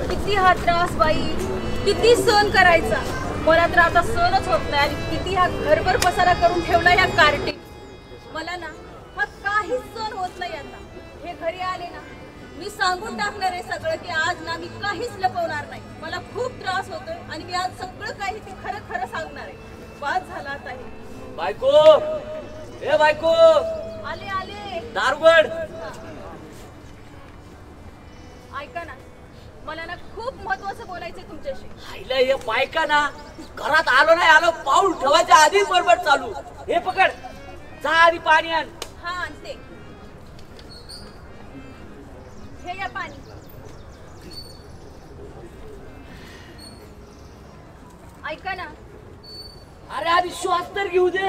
किती हा त्रास बाई, किती सहन करायचा. मला तर आता सहनच होत नाही. आणि किती हा घरभर पसारा करून ठेवला ह्या कार्टीत. मला ना हा काहीच सहन होत नाही. आता हे घरी आले ना, मी सांगून टाकणार आहे सगळं की आज ना मी काहीच लपवणार नाही. मला खूप त्रास होतोय आणि मी आज सगळं काही ते खरं खरं सांगणार आहे. वाद झाला आता हे. बायको, ए बायको, आले आले. दार उघड. ऐका ना, मला ना खूप महत्वाचं बोलायचंय तुमच्याशी. आईला हे बायका ना, घरात आलो नाही आलो पाऊल ठेवायच्या आधी बडबड चालू. हे पकड, जा आधी पाणी आण. हा आणते. हे या पाणी. ऐका ना. अरे आधी श्वास तर घेऊ दे.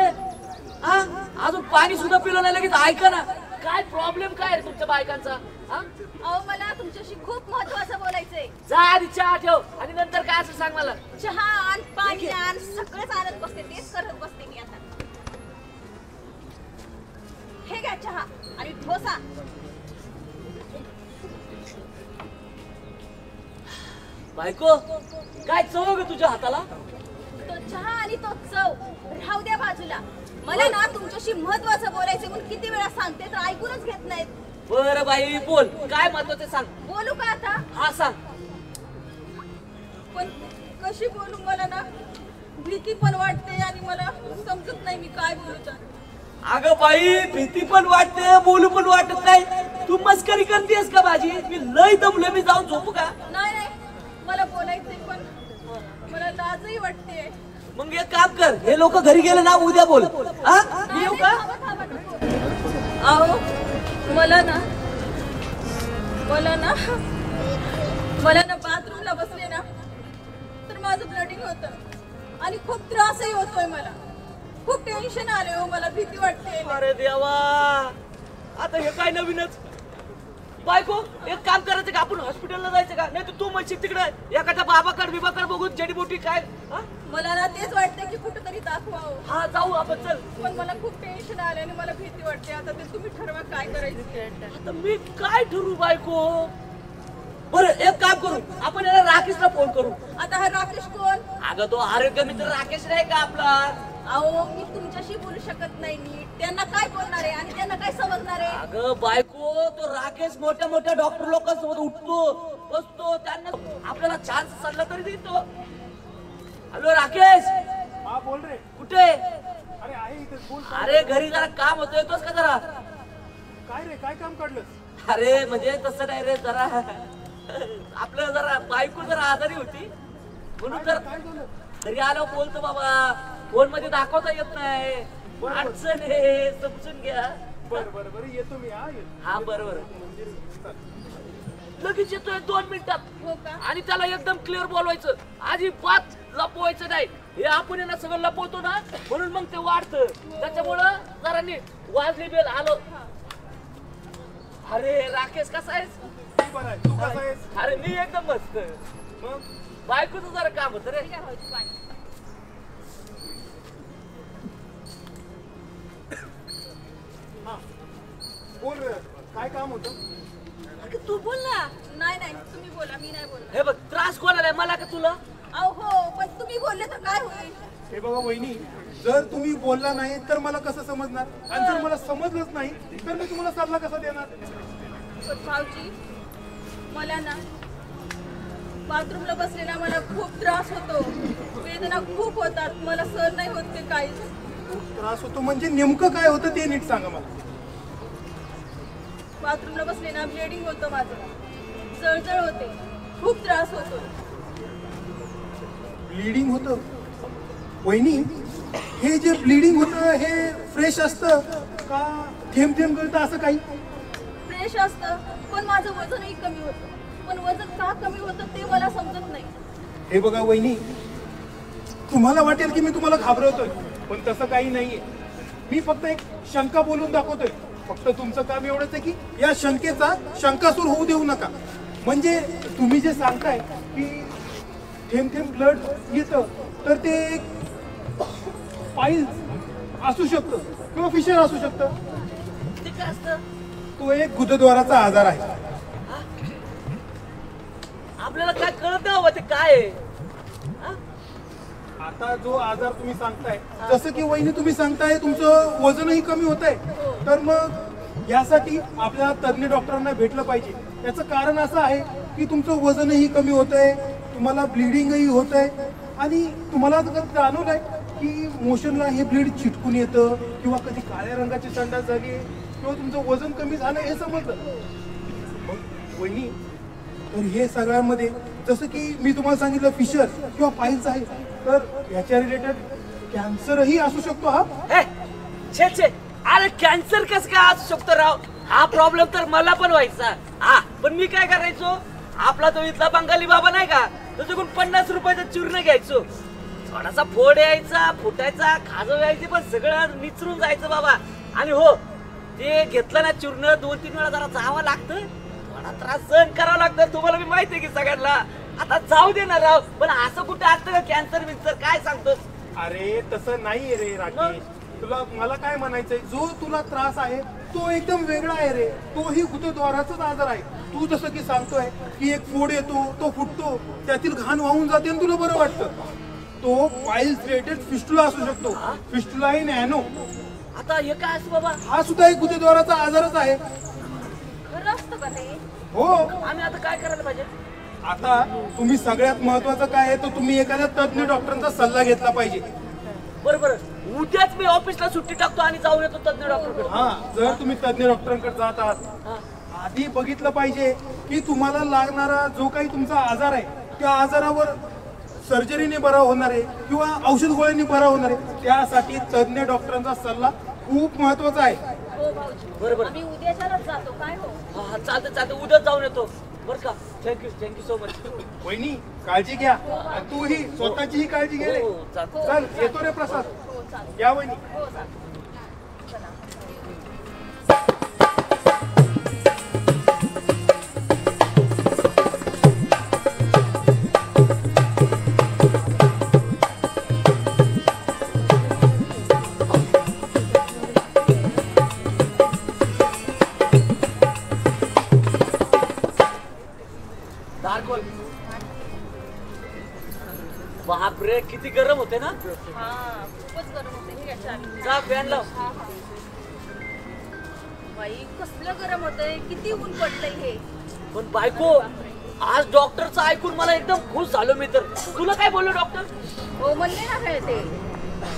हा, अजून पाणी सुद्धा पिलं नाही लगेच. ऐका ना, काय प्रॉब्लेम काय आहे तुमच्या बायकांचा? अहो मला तुमच्याशी खूप महत्वाचं बोलायचंय. जा आधी चहा ठेव आणि नंतर काय असं सांग मला. चहा आण, पाणी आण, सगळंच आणत बसते. तेच करत बसते मी आता. हे घ्या चहा आणि ठोसा. बायको, काय चव ग तुझ्या हाताला? तो चहा आणि तो चव राहू द्या बाजूला. मला ना तुमच्याशी महत्वाचं बोलायचं म्हणून किती वेळा सांगते तर ऐकूनच घेत नाहीत. बरं बाई बोल, काय महत्वाचं सांग. बोलू का आता? हा सांग. पण कशी बोलू? मला ना भीती पण वाटते आणि मला समजत नाही मी काय बोलू तर. अगं बाई, भीती पण वाटते, बोलू पण वाटत नाही. तू मस्करी करतेस का माझी? मी लय दमलोय, मी जाऊन झोपू का? नाही नाही, मला बोलायचंय पण मला लाजही वाटते. मग एक काम कर, हे लोक घरी गेले ना उद्या बोल. हा, मी येऊ का? अहो मला ना बाथरूमला बसले ना तर माझं ब्लडिंग होतं आणि खूप त्रासही होतोय. मला खूप टेन्शन आले हो. मला भीती वाटते. अरे देवा, आता हे काय नवीनच. बायको, एक काम करायचं का, आपण हॉस्पिटलला जायचं का? नाही तर तू म्हणशील तिकडे एखाद्या बाबाकड बिबाकड बघून जडीबुटी काय. मला ना तेच वाटतं की कुठेतरी दाखवावं. हा जाऊ आपण, चल. पण मला खूप टेन्शन आले आणि मला भीती वाटते. आता ते तुम्ही ठरवा काय करायचं. आता मी काय ठरवू बायको? बरं एक काम करू, आपण याला राकेशला फोन करू. आता हा राकेश कोण? अगं तो आरोग्य मित्र राकेश नाही का आपला? अहो मी तुमच्याशी बोलू शकत नाही नीट. त्यांना काय बोलणार आहे आणि त्यांना काय समजणार आहे? अगं बायको, तो राकेश मोठ्या मोठ्या डॉक्टर लोकांसोबत उठतो बसतो, त्यांना आपल्याला चान्स सल्ला तरी देतो. हॅलो राकेश. हा बोल रे. कुठे? अरे आहे इथे, बोल. अरे घरी जरा काम होतं, येतोस का जरा? काय रे, काय काम काढलं? अरे म्हणजे तसं नाही रे, जरा आपलं जरा बायको जरा आजारी होती म्हणून तर घरी आलो. बोलतो बाबा, फोन मध्ये दाखवता येत नाही, अडचण आहे, समजून घ्या. बरं बरं बरं, येतो मी. हा बरोबर, लगेच येतोय 2 मिनिटात. हो का? आणि त्याला एकदम क्लिअर बोलवायचं, अजिबात लपवायचं नाही. हे आपण यांना सगळं लपवतो ना, म्हणून मग ते वाढतं. त्याच्यामुळं जरा नीट वाजली बेल आलो. अरे राकेश कसा आहेस? तू कसा आहेस? अरे मी एकदम मस्त. मग बायकोचं जरा काम होतं रे. बोल रे, काय काम होतं? तू बोल ना. नाही नाही, तुम्ही बोला, मी नाही बोलणार. हे बघ, त्रास कोणाला आहे, मला का तुला? अहो हो, पण तुम्ही बोलले तर काय होईल? हे बघा वहिनी, जर तुम्ही बोलला नाही तर मला कसं समजणार? आणि जर मला समजलंच नाही तर मी तुम्हाला सल्ला कसा देणार? पण भाऊजी, मला ना बाथरूमला बसलेला मला खूप त्रास होतो. वेदना खूप होतात. मला सहन नाही होत ते काहीच. त्रास होतो म्हणजे नेमकं काय होतं ते नीट सांगा मला. बाथरूमला बसले ना ब्लिडिंग होतं माझं. जळजळ होते. खूप त्रास होतो. ब्लिडिंग होतं? वहिनी, हे जे ब्लिडिंग होतं हे फ्रेश असतं का थेंब थेंब गळतं असं काही? फ्रेश असतं. पण माझं वजनही कमी होतं. पण वजन का कमी होतं ते मला समजत नाही. हे बघा वहिनी, तुम्हाला वाटेल की मी तुम्हाला घाबरवतोय, पण तसं काही नाहीये. मी फक्त एक शंका बोलून दाखवतोय. फक्त तुमचं काम एवढंच आहे की या शंकेचा शंकासूर होऊ देऊ नका. म्हणजे तुम्ही जे सांगताय की थेंब थेंब ब्लड येतं, तर ते पाईल्स असू शकतं किंवा फिशर असू शकतं. ते काय असतं? तो एक गुदद्वाराचा आजार आहे. आपल्याला काय कळत नाही बाबा ते काय आहे. हा? आता जो आजार तुम्ही सांगताय, जसं की वहिनी तुम्ही सांगताय तुमचं वजनही कमी होत आहे, तर मग यासाठी आपल्याला तज्ञ डॉक्टरांना भेटलं पाहिजे. याचं कारण असं आहे की तुमचं वजनही कमी होत आहे, तुम्हाला ब्लिडिंगही होत आहे, आणि तुम्हाला जर जाणवलंय की मोशनला हे ब्लीड चिटकून येतं, किंवा कधी काळ्या रंगाची संडास झाली, किंवा तुमचं वजन कमी झालं हे समजलं. मग वहिनी, तर हे सगळ्यांमध्ये जसं की मी तुम्हाला सांगितलं फिशर किंवा पाईल्स आहे, तर याच्या रिलेटेड कॅन्सरही असू शकतो. हा हे, छे छे, अरे कॅन्सर कसं काय असू शकतो राव? हा प्रॉब्लेम तर मला पण व्हायचा. हा, पण मी काय करायचो, आपला तो इथला बंगाली बाबा नाही का, त्याच्याकडून 50 रुपयाचं चूर्ण घ्यायचो. थोडासा फोड यायचा, फुटायचा, खाजव यायची, पण सगळं निचरून जायचं बाबा. आणि हो, ते घेतलं ना चूर्ण, 2-3 वेळा जरा जावं लागतं, थोडा त्रास सहन करावा लागतं. तुम्हाला मी माहिती आहे की सगळ्यांना. आता जाऊ दे ना राव, पण असं कुठे असतं का कॅन्सर बिन्सर? काय सांगतोस? अरे तसं नाही रे राकेश, तुला मला काय म्हणायचंय, जो तुला त्रास आहे तो एकदम वेगळा आहे रे. तोही गुदद्वाराचाच आजार आहे. तू जसं की सांगतोय की एक फोड येतो, तो फुटतो, त्यातील घाण वाहून जाते आणि तुला बरं वाटतं, तो पाईल्स रिलेटेड फिस्टुला असू शकतो. Fistula in ano. आता हे काय असतं बाबा? हा सुद्धा एक गुदद्वाराचा आजारच आहे. खरं असतं का ते? हो. आम्ही आता काय करायला पाहिजे? आता तुम्ही सगळ्यात महत्वाचं काय आहे, तर तुम्ही एखाद्या तज्ञ डॉक्टरांचा सल्ला घेतला पाहिजे. बरोबर, उद्याच मी ऑफिसला सुट्टी टाकतो आणि जाऊन येतो तज्ञ डॉक्टरकडे. हा, जर तुम्ही तज्ञ डॉक्टरांकडे जात आहात, आधी बघितलं पाहिजे की तुम्हाला लागणारा जो काही तुमचा आजार आहे, त्या आजारावर सर्जरीने बरा होणार आहे किंवा औषध गोळ्यांनी बरा होणार आहे. त्यासाठी तज्ञ डॉक्टरांचा सल्ला खूप महत्वाचा आहे. हो भाऊजी, बरोबर. आम्ही उद्याच्यालाच जातो. काय हो? हा, चालतं चालतं, उद्याच जाऊन येतो बरं का. Thank you so much. वहिनी, काळजी घ्या, आणि तूही स्वतःचीही काळजी घे रे. हो, चालतं. चल, येतो रे प्रसाद. हो चालेल. या वहिनी. हो चालेल. चला. बापरे, किती गरम होते ना. हा, खूपच गरम होते. हे घ्या चावी. जा, फॅन लाव. हा, हा. बाई, कसलं गरम होतंय, किती ऊन पडलंय हे. पण बायको, आज डॉक्टरचं ऐकून मला एकदम खुश झालो मी. तर तुला काय बोललो डॉक्टर? हो म्हणले ना काय ते,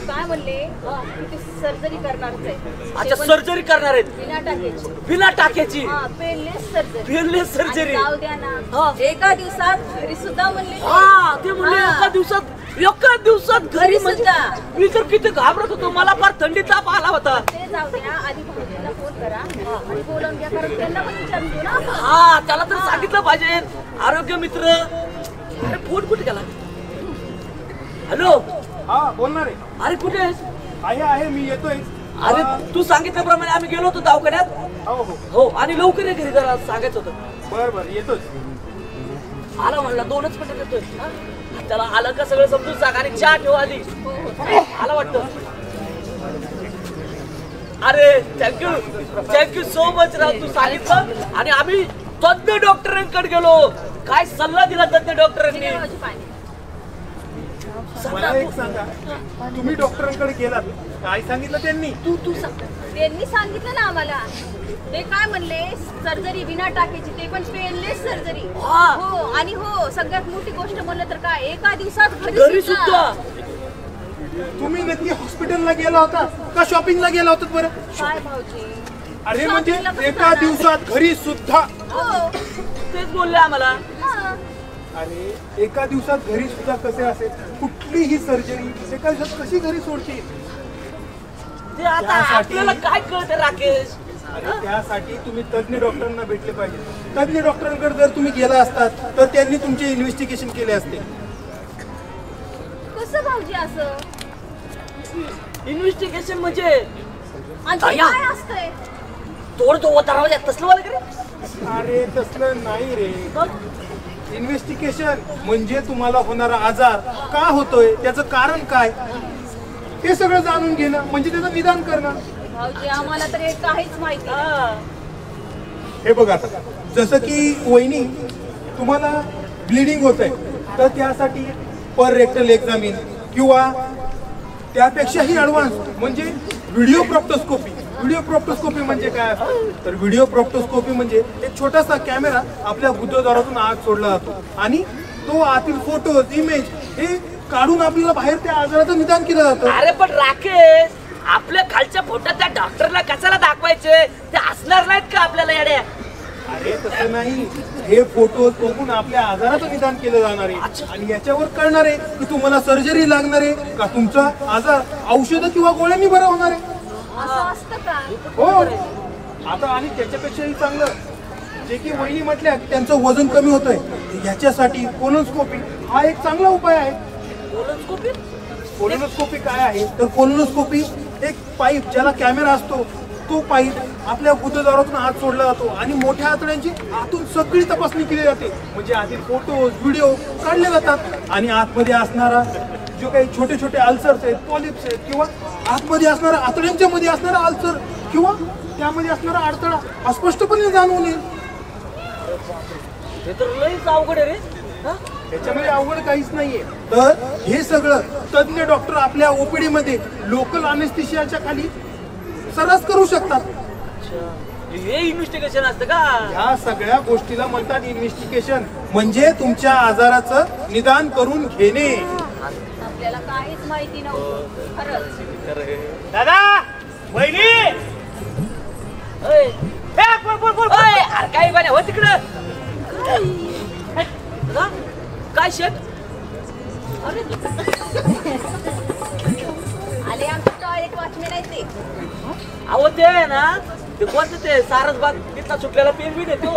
काय म्हणले की ते सर्जरी करणारच आहे. अच्छा, सर्जरी करणार आहेत बिना टाक्याची. बिना टाक्याची? हा, पेनलेस सर्जरी. Painless surgery? जाऊ द्या हा. ना, एका दिवसात घरी सुद्धा म्हणले. हा, ते म्हणले एका दिवसात घरी म्हणजे सुद्धा. मी तर किती घाबरत होतो, मला फार थंडी ताप आला होता. ते जाऊ द्या, आधी भाऊजींना फोन करा आणि बोलावून घ्या, कारण त्यांना पण विचारून घेऊ ना आपण. हा, त्याला तर सांगितलं पाहिजे. आरोग्य मित्र. अरे फोन कुठे गेला? हॅलो. हा, बोलणार आहे. अरे कुठे आहेस? आहे, मी येतोय. अरे तू सांगितल्याप्रमाणे आम्ही गेलो होतो दवाखान्यात. हो हो, हो, आणि लवकर ये घरी, जरा सांगायचं होतं. बरं येतोच. आला म्हणला, 2च मिनिटात येतोय. हा? त्याला आलं का सगळं समजून सांग, आणि चहा ठेव आधी. आला वाटतं. अरे थँक्यू सो मच राव, तू सांगितलं आणि आम्ही तज्ञ डॉक्टरांकडे गेलो. काय सल्ला दिला तज्ञ डॉक्टरांनी. ठीक आहे भाऊजी, पाणी. मला एक सांगा, तुम्ही डॉक्टरांकडे गेलात, काय सांगितलं त्यांनी? तू सांग. त्यांनी सांगितलं ना आम्हाला. ते काय म्हणले, सर्जरी बिना टाक्याची, ते पण पेनलेस सर्जरी. हा. हो, आणि हो, सगळ्यात मोठी गोष्ट म्हणलं तर काय, एका दिवसात घरी सुद्धा. तुम्ही नक्की हॉस्पिटलला गेला होता का शॉपिंगला गेला होता बरं? काय भाऊजी? अरे म्हणजे शॉपिंगला पण एका जाणार. दिवसात घरी सुद्धा? हो. तेच बोलले आम्हाला. हा. अरे एका दिवसात घरी सुद्धा कसे असेल? कुठलीही सर्जरी एका दिवसात कशी घरी सोडतील? ते आता त्यासाठी- आपल्याला काय कळतं राकेश? अरे त्यासाठी तुम्ही तज्ञ डॉक्टरांना भेटले पाहिजे. तज्ञ डॉक्टरांकडे जर तुम्ही गेला असतात तर त्यांनी तुमचे इन्व्हेस्टिगेशन केले असते. कसं भाऊजी असं? इन्व्हेस्टिगेशन म्हणजे आणि ते अय्या. काय असतंय? तोड तो तसलं वाला करे. अरे तसलं नाही रे. इन्व्हेस्टिगेशन म्हणजे तुम्हाला होणारा आजार का होतोय, त्याचं कारण काय, हे सगळं जाणून घेणं म्हणजे त्याचं निदान करणं. भाऊजी आम्हाला तर हे काहीच माहिती नाही. हे बघा आता जसं की वहिनी तुम्हाला ब्लिडिंग होत आहे तर त्यासाठी पर रेक्टल एक्झामिन किंवा त्यापेक्षाही ॲडव्हान्स म्हणजे व्हिडिओ प्रोक्टोस्कोपी. व्हिडिओ प्रोक्टोस्कोपी म्हणजे काय असतं तर व्हिडिओ प्रोक्टोस्कोपी म्हणजे एक छोटासा कॅमेरा आपल्या गुदद्वारातून आत सोडला जातो आणि तो आतील फोटोज इमेज हे काढून आपल्याला बाहेर त्या आजाराचं निदान केलं जातं. अरे पण राकेश, आपल्या खालच्या फोटो त्या डॉक्टरला कशाला दाखवायचे? ते असणार नाहीत का आपल्याला येड्या? अरे तसं नाही, हे फोटो बघून आपल्या आजाराचं निदान केलं जाणार आहे आणि याच्यावर कळणार आहे की तुम्हाला सर्जरी लागणार आहे का तुमचा आजार औषधं किंवा गोळ्यांनी बरा होणार आहे. असं असतं का? हो. आता आणि त्याच्यापेक्षाही चांगलं जे की वहिनी म्हटल्या त्यांचं वजन कमी होतंय याच्यासाठी कोलोनोस्कोपी हा एक चांगला उपाय आहे. कोलोनोस्कोपी? कोलोनोस्कोपी काय आहे तर कोलोनोस्कोपी एक पाईप ज्याला कॅमेरा असतो तो पाईप आपल्या गुदद्वारातून आत सोडला जातो आणि मोठ्या आतड्यांची आतून सगळी तपासणी केली जाते. म्हणजे आतील फोटोज व्हिडिओ काढले जातात आणि आतमध्ये असणारा जो काही छोटे छोटे अल्सर्स आहेत, पॉलिप्स आहेत किंवा आतमध्ये असणारा आतड्यांच्या मध्ये असणारा अल्सर किंवा त्यामध्ये असणारा अडथळा स्पष्टपणे जाणवून येईल. हे तर लईच अवघड आहे रे. हा? त्याच्यामध्ये अवघड काहीच नाहीये. तर हे सगळं तज्ञ डॉक्टर आपल्या ओपीडी मध्ये लोकल अनेस्थेशियाच्या खाली सर्रास करू शकतात. हे इन्व्हेस्टिगेशन असतं का? ह्या सगळ्या गोष्टीला म्हणतात इन्व्हेस्टिगेशन म्हणजे तुमच्या आजाराचं निदान करून घेणे. आपल्याला काहीच माहिती नव्हतं खरंच. दादा वहिनी ओय, बोल ओय, अरे काय बने हो तिकडं. दादा, काय शेट? आले आमचे टॉयलेट वॉचमॅन आहेत ते. अहो ते आहे ना, ते कोणतं ते सारसबाग तिथला सुटलेला पेन येतो.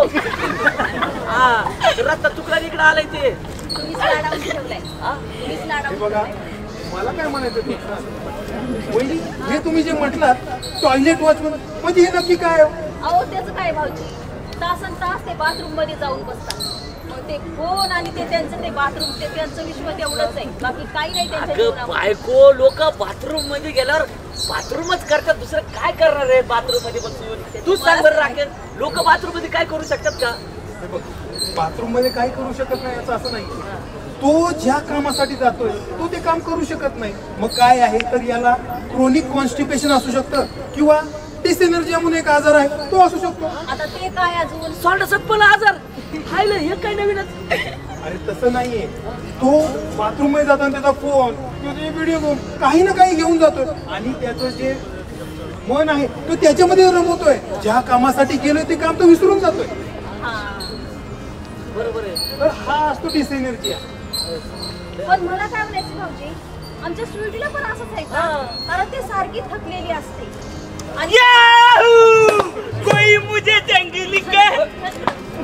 हा, रस्ता चुकला इकडे आलाय ते. तुम्हीच लाडावून ठेवलाय. तुम्हीच हे लाडावून बघा ठेवलाय. मला काय म्हणायचं तुमचं वहिनी हे तुम्ही जे म्हटलात टॉयलेट वॉचमन म्हणजे हे नक्की काय आहे? अहो त्याचं काय भाऊजी, तासन तास ते बाथरूम मध्ये जाऊन बसतात. मग ते फोन आणि ते त्यांचं ते बाथरूम ते त्यांचं विश्व तेवढंच आहे, बाकी काही नाही त्यांच्या अगं जीवनामध्ये. बायको, लोक बाथरूम मध्ये गेल्यावर बाथरूमच करतात, दुसरं काय करणार आहे बाथरूम मध्ये बसून? तू सांग बरं राकेश, लोक बाथरूम मध्ये काय करू शकतात का? हे बघ बाथरूम मध्ये काय करू शकत नाही याचं असं नाही. तो ज्या कामासाठी जातोय तो ते काम करू शकत नाही. मग काय आहे तर याला क्रोनिक कॉन्स्टिपेशन असू शकतं किंवा डिसएनर्जी म्हणून एक आजार आहे तो असू शकतो. आता ते काय अजून सांडसटपणा आजार खायला हे काय नवीनच? अरे तसं नाहीये, तो बाथरूम मध्ये जाताना त्याचा फोन किंवा त्याचे व्हिडिओ गेम काही ना काही घेऊन जातोय आणि त्याचं जे मन आहे तो त्याच्यामध्ये रमवतोय. ज्या कामासाठी गेलोय ते काम तो विसरून जातोय. हा. बरोबर आहे. तर हा असतो डिसएनर्जी. पण मला काय म्हणायचं भाऊजी, आमच्या स्वीटीला पण असंच आहे का? कारण ते सारखी थकलेली असते आणि कोई मुझे जंगली के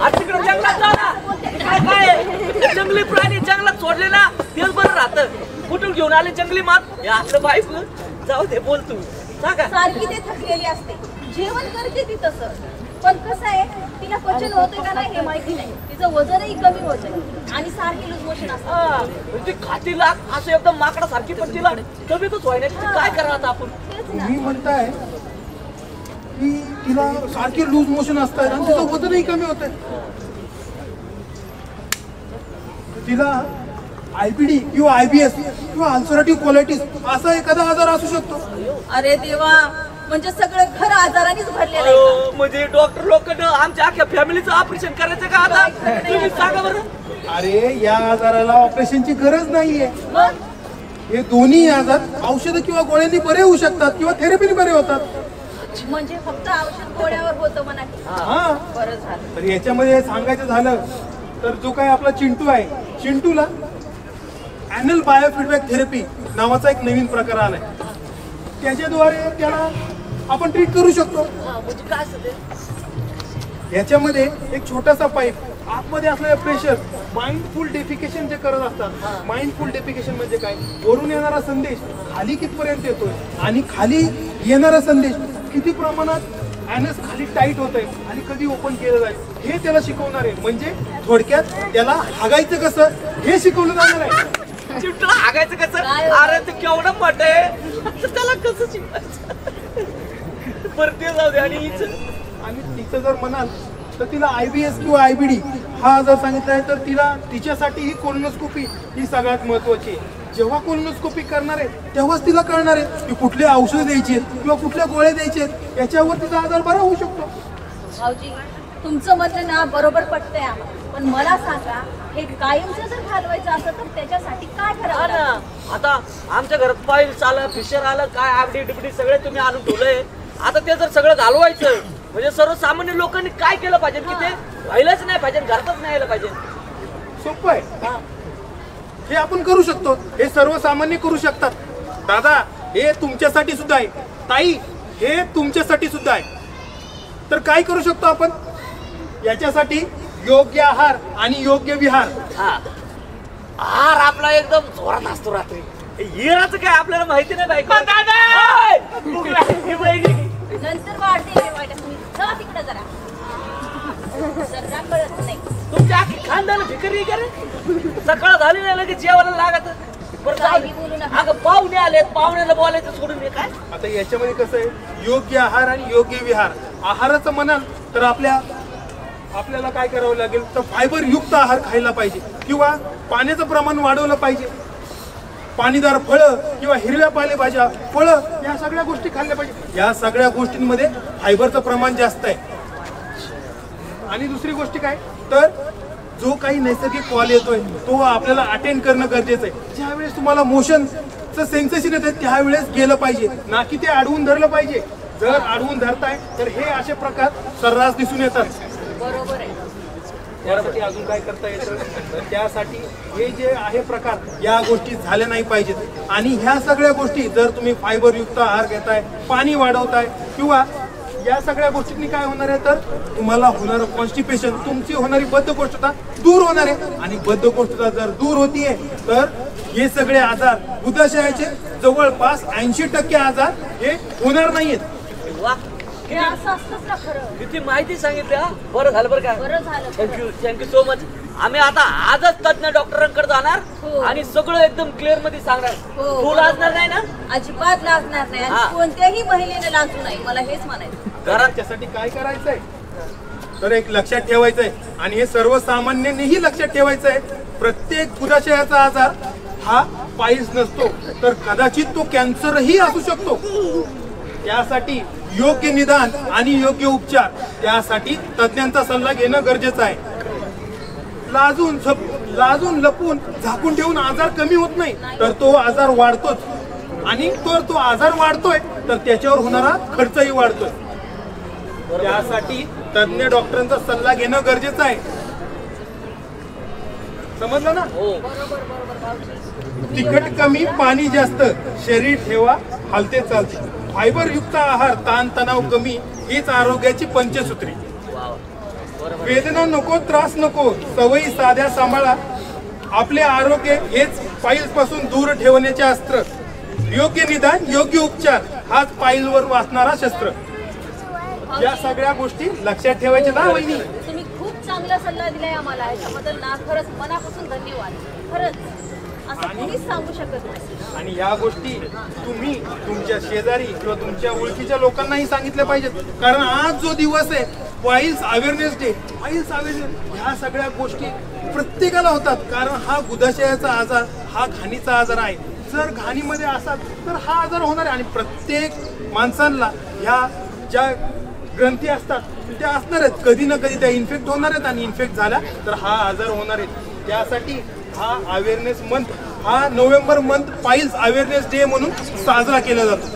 आज तिकडे जंगलात जा ना. काय काय जंगली प्राणी जंगलात सोडले ना तेच बरं राहतं. कुठून घेऊन आले जंगली मात? हे आपलं बायको जाऊ दे, बोल तू सांगा. सारखी ते थकलेली असते. जेवण करते ती तसं, पण कसं आहे तिला पचन होतं का नाही हे माहिती नाही. तिचं वजनही कमी होतं आणि सारखी लूज मोशन असतं. हा, ती खाती लाग असं एकदम माकडा सारखी, पण तिला कमीतच व्हायला काय करा आता आपण? तेच ना. तुम्ही म्हणताय की तिला सारखे लूज मोशन असतात आणि तिचं वजनही कमी होत तिला आयबीडी किंवा आयबीएस किंवा अल्सरेटिव्ह कोलायटिस असा एखादा आजार असू शकतो. अरे देवा, म्हणजे सगळं घर आजारानेच भरलेलं आहे. अयो, म्हणजे डॉक्टर लोक आमच्या अख्ख्या फॅमिलीचं ऑपरेशन करायचं का आता? तुम्ही सांगा बरं. अरे या आजाराला ऑपरेशनची गरज नाहीये. मग हे दोन्ही आजार औषध किंवा गोळ्यांनी बरे होऊ शकतात किंवा थेरपीने बरे होतात. म्हणजे फक्त औषध गोळ्यावर होतं म्हणा की. हा बरं झालं. तर याच्यामध्ये सांगायचं झालं तर जो काही आपला चिंटू आहे, चिंटूला ॲनल बायोफीडबॅक थेरपी नावाचा एक नवीन प्रकार आलाय. त्याच्याद्वारे त्याला आपण ट्रीट करू शकतो. म्हणजे काय असतं ते? याच्यामध्ये एक छोटासा पाईप आतमध्ये असलेलं प्रेशर माइंडफुल डेफिकेशन जे करत असतात. माइंडफुल डेफिकेशन म्हणजे काय? वरून येणारा संदेश खाली कितपर्यंत येतोय आणि खाली येणारा संदेश किती प्रमाणात ॲनस खाली टाईट होत आहे आणि कधी ओपन केलं जाईल हे त्याला शिकवणार आहे. म्हणजे थोडक्यात त्याला हागायचं कसं हे शिकवलं जाणार आहे. चिमटला हागायचं कसं? अरे ते केवढं मोठं आहे, त्याला कसं शिकवायचं? बरं ते जाऊ दे. आणि आणि तिचं जर म्हणाल तर तिला IBS किंवा IBD हा जर सांगितलं आहे तर तिला तिच्यासाठी ही कोलोनोस्कोपी ही सगळ्यात महत्वाची आहे. जेव्हा कोलोनोस्कोपी करणार आहे तेव्हाच तिला कळणार आहे की कुठले औषधं द्यायची आहेत किंवा कुठल्या गोळ्या द्यायच्या आहेत, याच्यावर तिचा आजार बरा होऊ शकतो. भाऊजी तुमचं म्हणणं ना बरोबर पटतंय आम्हाला, पण मला सांगा हे कायमचं जर घालवायचं असं तर त्याच्यासाठी काय करावं लागेल? ना आता आमच्या घरात पाईल आलं, फिशर आलं, काय आबडी डिबडी सगळे तुम्ही आणून ठेवलंय. आता ते जर सगळं घालवायचं म्हणजे सर्वसामान्य लोकांनी काय केलं पाहिजे की ते व्हायलाच नाही पाहिजे, घरातच नाही यायला पाहिजे. सोपं आहे. हे आपण करू शकतो, हे सर्वसामान्य करू शकतात. दादा हे तुमच्यासाठी सुद्धा आहे, ताई हे तुमच्यासाठी सुद्धा आहे. तर काय करू शकतो आपण याच्यासाठी? योग्य आहार आणि योग्य विहार. आहार आपला एकदम जोरात असतो रात्री. हिराचं काय आपल्याला माहिती नाही बायको. नंतर वाढते हे वाईट तुम्ही जा तिकडे जरा कळत नाही. तुमच्या आखी खानदान भिकारी का रे? सकाळ झाली नाही लगेच जेवायला लागत. काही बोलू नका. अगं पाहुणे आलेत, पाहुण्याला बोलायचं सोडून हे काय? आता याच्यामध्ये कसं आहे, योग्य आहार आणि योग्य विहार. आहाराचं म्हणाल तर आपल्याला काय करावं लागेल तर फायबर युक्त आहार खायला पाहिजे किंवा पाण्याचं प्रमाण वाढवलं पाहिजे. पाणीदार फळं किंवा हिरव्या पालेभाज्या, फळं या सगळ्या गोष्टी खाल्ल्या पाहिजे. या सगळ्या गोष्टींमध्ये फायबरचं प्रमाण जास्त आहे. आणि दुसरी गोष्ट काय तर जो काही नैसर्गिक कॉल येतोय तो आपल्याला अटेंड करणं गरजेचं आहे. ज्यावेळेस तुम्हाला मोशनचं सेन्सेशन येतं त्यावेळेस गेलं पाहिजे, ना की ते अडवून धरलं पाहिजे. जर अडवून धरताय तर हे असे प्रकार सर्रास दिसून येतात. बरोबर आहे. त्यासाठी अजून काय करता येतं तर त्यासाठी हे जे आहे प्रकार या गोष्टी झाल्या नाही पाहिजेत. आणि ह्या सगळ्या गोष्टी जर तुम्ही फायबरयुक्त आहार घेताय, पाणी वाढवताय किंवा या सगळ्या गोष्टींनी काय होणार आहे तर तुम्हाला होणारं कॉन्स्टिपेशन, तुमची होणारी बद्धकोष्ठता दूर होणार आहे. आणि बद्धकोष्ठता जर दूर होतीये तर हे सगळे आजार, उदाशयाचे जवळपास 80% आजार हे होणार नाहीयेत. वा, हे असं असतंच ना खरं. किती माहिती सांगितली हा. बरं झालं बरं का. बरं झालं. Thank you so much. आम्ही आता आजच तज्ञ डॉक्टरांकडे जाणार हो. आणि सगळं एकदम क्लिअर मध्ये सांगणार. हो. तू लाजणार नाही ना? अजिबात लाजणार नाही हा. आणि कोणत्याही महिलेने लाजू नाही, मला हेच म्हणायचं. घरात त्यासाठी काय करायचंय तर एक लक्षात ठेवायचंय आणि हे सर्वसामान्यांनीही लक्षात ठेवायचं आहे. प्रत्येक गुदाशयाचा आजार हा पाईल्स नसतो तर कदाचित तो कॅन्सरही असू शकतो. त्यासाठी योग्य निदान आणि योग्य उपचार, त्यासाठी तज्ञांचा सल्ला घेणं गरजेचं आहे. लाजून लपून झाकून ठेवून आजार कमी होत नाही तर तो आजार वाढतोच. आणि तो आजार वाढतोय तर त्याच्यावर होणारा खर्चही वाढतोय. त्यासाठी तज्ञ डॉक्टरांचा सल्ला घेणं गरजेचं आहे. समजलं ना? हो. तिखट कमी, पाणी जास्त, शरीर ठेवा हालते चालते. फायबर युक्त आहार, ताण तणाव कमी हीच आरोग्याची पंचसूत्री. वेदना नको, त्रास नको, सवयी साध्या सांभाळा. आपले आरोग्य हेच पाईल्स पासून दूर ठेवण्याचे अस्त्र. योग्य निदान, योग्य उपचार हाच पाईल्सवर वाचणारा शस्त्र. या सगळ्या गोष्टी लक्षात ठेवायच्या ना वहिनी. तुम्ही खूप चांगला सल्ला दिलाय आम्हाला, याच्याबद्दल ना खरंच मनापासून धन्यवाद. खरंच असं कोणीच सांगू शकत नाही. आणि या गोष्टी तुम्ही तुमच्या शेजारी किंवा तुमच्या ओळखीच्या लोकांनाही सांगितल्या पाहिजेत. कारण आज जो दिवस आहे piles awareness day, piles awareness, ह्या सगळ्या गोष्टी प्रत्येकाला होतात. कारण हा गुदाशयाचा आजार हा घाणीचा आजार आहे. जर घाणीमध्ये असाल तर हा आजार होणार आहे. आणि प्रत्येक माणसांना ह्या ज्या ग्रंथी असतात त्या असणार आहेत, कधी ना कधी त्या इन्फेक्ट होणार आहेत आणि इन्फेक्ट झाल्या तर हा आजार होणार आहे. त्यासाठी हा अवेअरनेस मंथ, हा November month piles awareness day म्हणून साजरा केला जातो.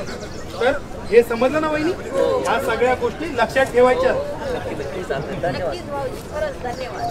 तर हे समजलं ना वहिनी? ह्या सगळ्या गोष्टी लक्षात ठेवायच्या. नक्कीच. नक्कीच भाऊजी, खरंच धन्यवाद.